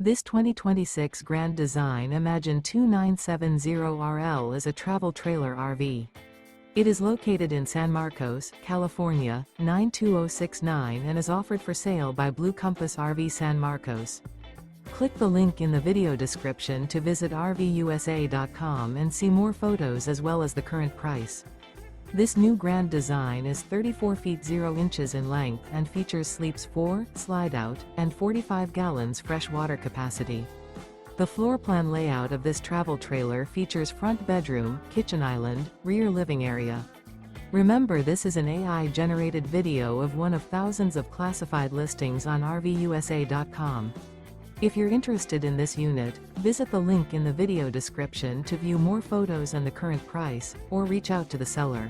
This 2026 Grand Design Imagine 2970RL is a travel trailer RV. It is located in San Marcos, California, 92069 and is offered for sale by Blue Compass RV San Marcos. Click the link in the video description to visit RVUSA.com and see more photos as well as the current price. This new Grand Design is 34 feet 0 inches in length and features sleeps 4, Slideout, and 45 gallons fresh water capacity. The floor plan layout of this travel trailer features front bedroom, kitchen island, rear living area. Remember, this is an AI-generated video of one of thousands of classified listings on RVUSA.com. If you're interested in this unit, visit the link in the video description to view more photos and the current price, or reach out to the seller.